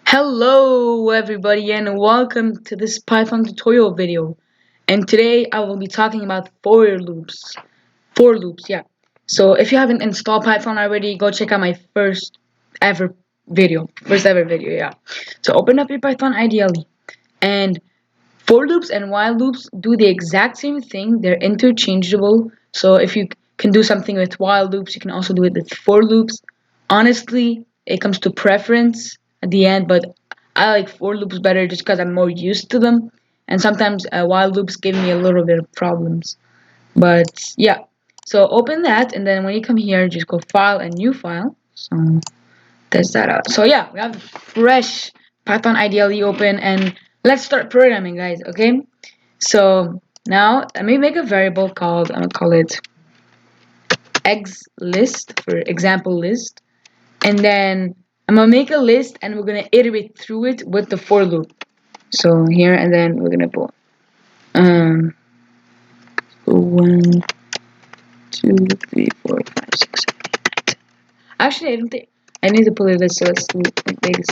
Hello everybody and welcome to this Python tutorial video. And today I will be talking about for loops. For loops, yeah. So if you haven't installed Python already, go check out my ever First ever video, yeah. So open up your Python IDLE, and for loops and while loops do the exact same thing. They're interchangeable. So if you can do something with while loops, you can also do it with for loops. Honestly, it comes to preference at the end, but I like for loops better just because I'm more used to them. And sometimes while loops give me a little bit of problems. But yeah, so open that, and then when you come here, just go File and New File. So test that out. So yeah, we have fresh Python IDLE open, and let's start programming, guys. Okay. So now let me make a variable called, I'm gonna call it eggs list for example list, and then I'm gonna make a list and we're gonna iterate through it with the for loop. So here, and then we're gonna put um 1, 2, 3, 4, 5, 6, 7, 8, 9, 10. Actually, I don't think I need to pull it list, so let's do like this.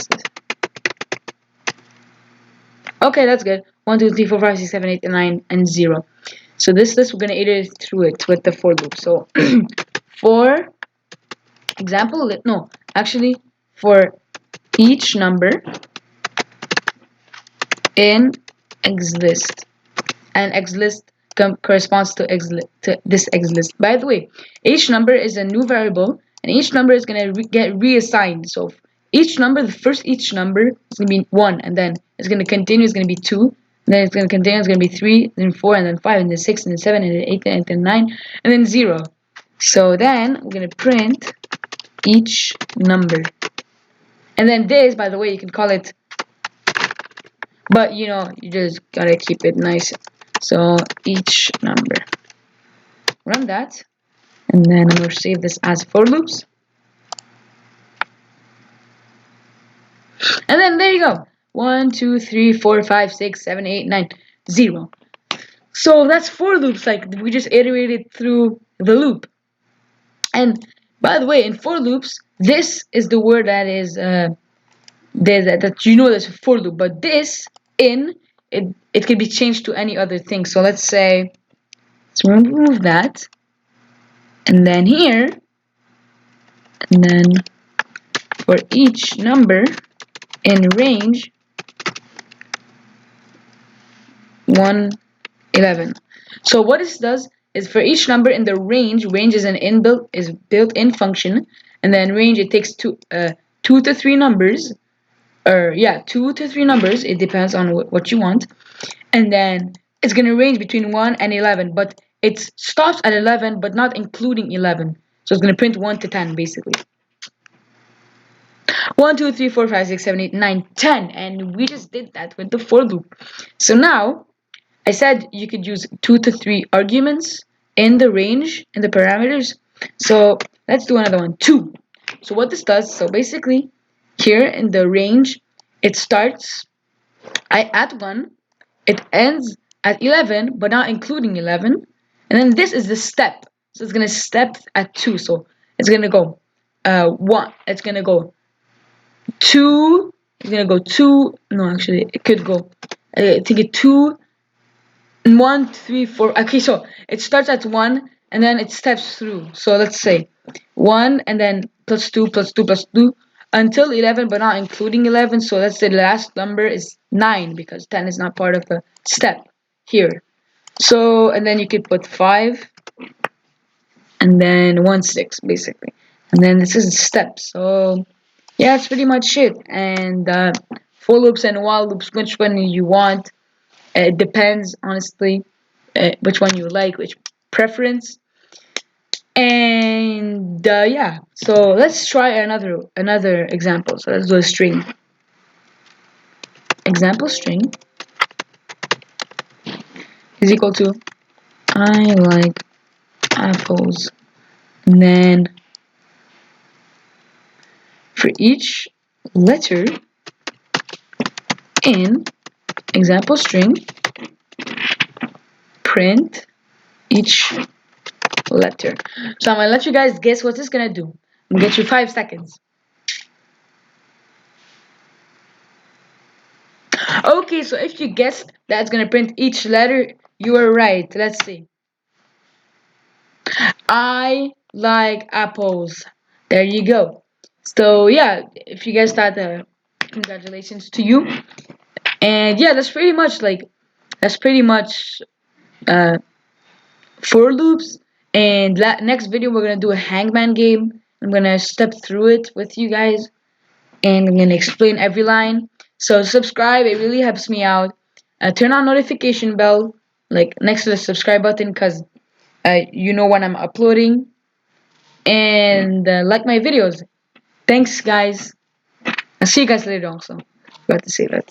Okay, that's good. 1, 2, 3, 4, 5, 6, 7, 8, 9, and 0. So this list, we're gonna iterate through it with the for loop. So for example, no, actually, for each number in xlist, and xlist corresponds to this xlist. By the way, each number is a new variable, and each number is gonna get reassigned. So each number, each number is gonna be 1, and then it's gonna continue. It's gonna be 2, and then it's gonna continue. It's gonna be 3, then 4, and then 5, and then 6, and then 7, and then 8, and then 9, and then 0. So then we're gonna print each number, and then this, by the way, you can call it, but you just gotta keep it nice. So each number, run that, and then I'm gonna save this as for loops, and then there you go. 1, 2, 3, 4, 5, 6, 7, 8, 9, 0. So that's for loops. Like, we just iterated through the loop. And by the way, in for loops, this is the word that is that's a for loop, but this in it can be changed to any other thing. So let's say, so remove that, and then here, and then for each number in range 1, 11. So what this does is, for each number in the range is an built-in function, and then range, it takes two to three numbers, or yeah, 2 to 3 numbers. It depends on what you want, and then it's gonna range between 1 and 11, but it stops at 11, but not including 11. So it's gonna print 1 to 10 basically. 1, 2, 3, 4, 5, 6, 7, 8, 9, 10, and we just did that with the for loop. So now I said you could use 2 to 3 arguments in the range, in the parameters. So let's do another one, 2. So what this does, so basically here in the range, it starts at 1, it ends at 11, but not including 11. And then this is the step. So it's going to step at 2. So it's going to go 1. It's going to go 2. It's going to go 2. No, actually, it could go. I think it 2, 1, 3, 4. Okay, so it starts at 1, and then it steps through. So let's say 1, and then plus 2, plus 2, plus 2, until 11, but not including 11. So let's say the last number is 9, because 10 is not part of the step here. So, and then you could put 5, and then 1, 6, basically. And then this is a step. So yeah, that's pretty much it. And for loops and while loops, which one you want, it depends, honestly, which one you like, which preference. And yeah, so let's try another example. So let's do a string. Example string is equal to I like apples. And then for each letter in example string, print each letter. So I'm gonna let you guys guess what this is gonna do. I'm gonna get you 5 seconds. Okay, so if you guessed that's gonna print each letter, you were right. Let's see. I like apples. There you go. So yeah, if you guessed that, congratulations to you. And yeah, that's pretty much uh, for loops. And next video we're gonna do a hangman game. I'm gonna step through it with you guys, and I'm gonna explain every line. So subscribe, it really helps me out. Turn on notification bell, like next to the subscribe button, cause you know when I'm uploading, and like my videos. Thanks, guys. I'll see you guys later. Also, forgot to say that.